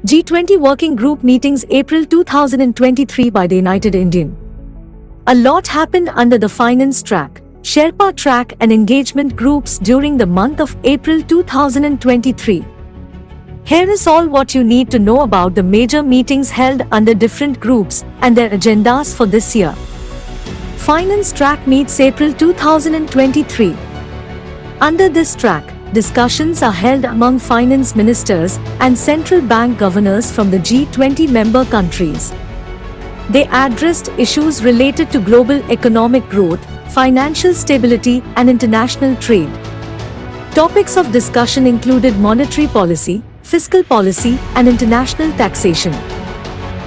G20 Working Group Meetings April 2023 by the United Indian. A lot happened under the finance track, Sherpa track and engagement groups during the month of April 2023. Here is all what you need to know about the major meetings held under different groups and their agendas for this year. Finance track meets April 2023. Under this track, discussions are held among finance ministers and central bank governors from the G20 member countries. They addressed issues related to global economic growth, financial stability, and international trade. Topics of discussion included monetary policy, fiscal policy, and international taxation.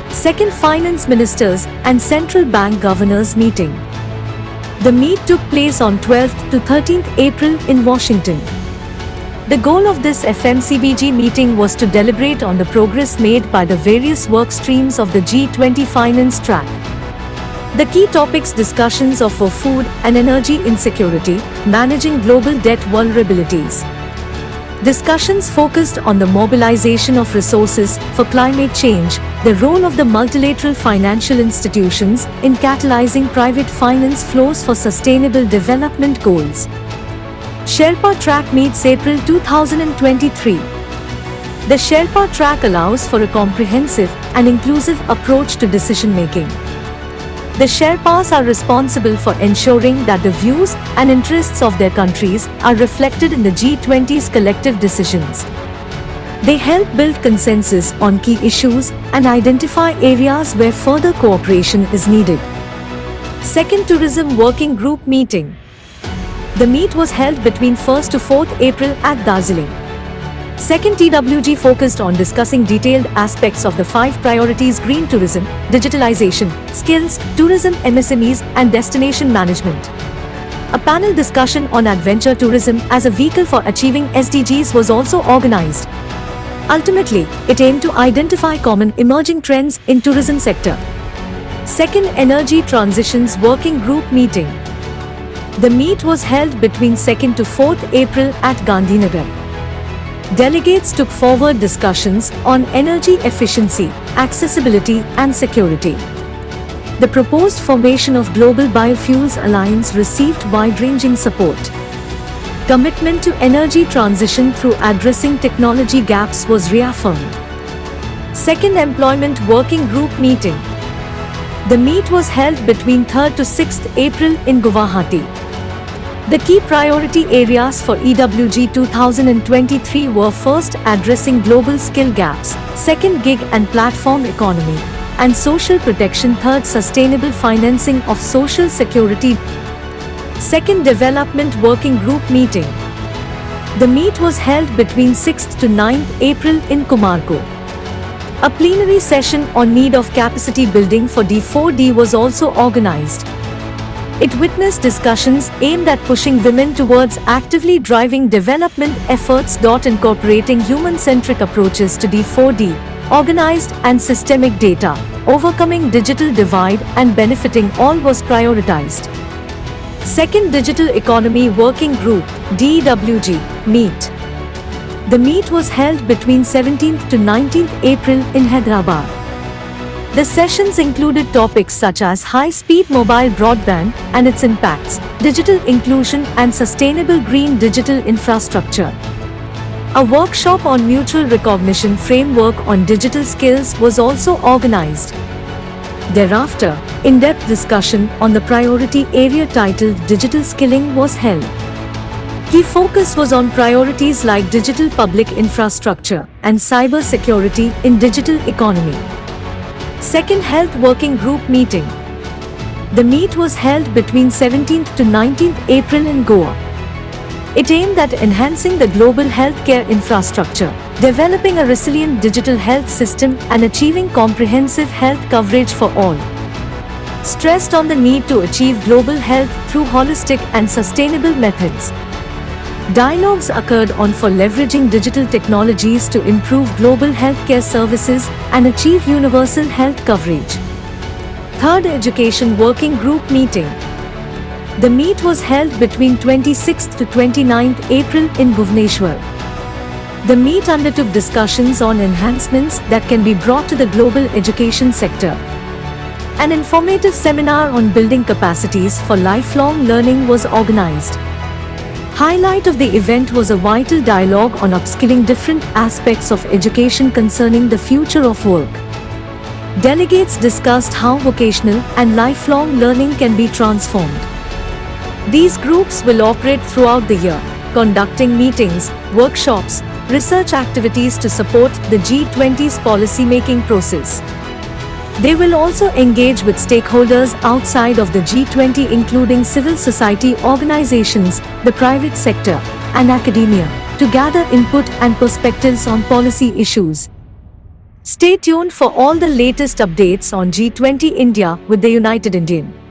Second Finance Ministers and Central Bank Governors Meeting. The meet took place on 12th to 13th April in Washington. The goal of this FMCBG meeting was to deliberate on the progress made by the various work streams of the G20 finance track. The key topics discussions are for food and energy insecurity, managing global debt vulnerabilities. Discussions focused on the mobilization of resources for climate change, the role of the multilateral financial institutions in catalyzing private finance flows for sustainable development goals. Sherpa track meets April 2023. The Sherpa track allows for a comprehensive and inclusive approach to decision-making. The Sherpas are responsible for ensuring that the views and interests of their countries are reflected in the G20's collective decisions. They help build consensus on key issues and identify areas where further cooperation is needed. Second Tourism Working Group Meeting. The meet was held between 1st to 4th April at Darjeeling. Second TWG focused on discussing detailed aspects of the 5 priorities: green tourism, digitalization, skills, tourism, MSMEs, and destination management. A panel discussion on adventure tourism as a vehicle for achieving SDGs was also organized. Ultimately, it aimed to identify common emerging trends in tourism sector. Second Energy Transitions Working Group Meeting. The meet was held between 2nd to 4th April at Gandhinagar. Delegates took forward discussions on energy efficiency, accessibility, and security. The proposed formation of Global Biofuels Alliance received wide-ranging support. Commitment to energy transition through addressing technology gaps was reaffirmed. Second Employment Working Group Meeting. The meet was held between 3rd to 6th April in Guwahati. The key priority areas for EWG 2023 were: first, addressing global skill gaps; second, gig and platform economy; and social protection; third, sustainable financing of social security. Second Development Working Group Meeting. The meet was held between 6th to 9th April in Kumarko. A plenary session on need of capacity building for D4D was also organized. It witnessed discussions aimed at pushing women towards actively driving development efforts. Incorporating human-centric approaches to D4D, organized and systemic data, overcoming digital divide and benefiting all was prioritized. Second Digital Economy Working Group (DEWG) Meet. The meet was held between 17th to 19th April in Hyderabad. The sessions included topics such as high-speed mobile broadband and its impacts, digital inclusion, and sustainable green digital infrastructure. A workshop on mutual recognition framework on digital skills was also organized. Thereafter, in-depth discussion on the priority area titled Digital Skilling was held. Key focus was on priorities like digital public infrastructure and cyber security in digital economy. Second Health Working Group Meeting. The meet was held between 17th to 19th April in Goa. It aimed at enhancing the global healthcare infrastructure, developing a resilient digital health system, and achieving comprehensive health coverage for all. Stressed on the need to achieve global health through holistic and sustainable methods. Dialogues occurred on for leveraging digital technologies to improve global healthcare services and achieve universal health coverage. Third Education Working Group Meeting. The meet was held between 26th to 29th April in Bhubaneswar. The meet undertook discussions on enhancements that can be brought to the global education sector. An informative seminar on building capacities for lifelong learning was organized. Highlight of the event was a vital dialogue on upskilling different aspects of education concerning the future of work. Delegates discussed how vocational and lifelong learning can be transformed. These groups will operate throughout the year, conducting meetings, workshops, research activities to support the G20's policy-making process. They will also engage with stakeholders outside of the G20, including civil society organizations, the private sector, and academia, to gather input and perspectives on policy issues. Stay tuned for all the latest updates on G20 India with the United Indian.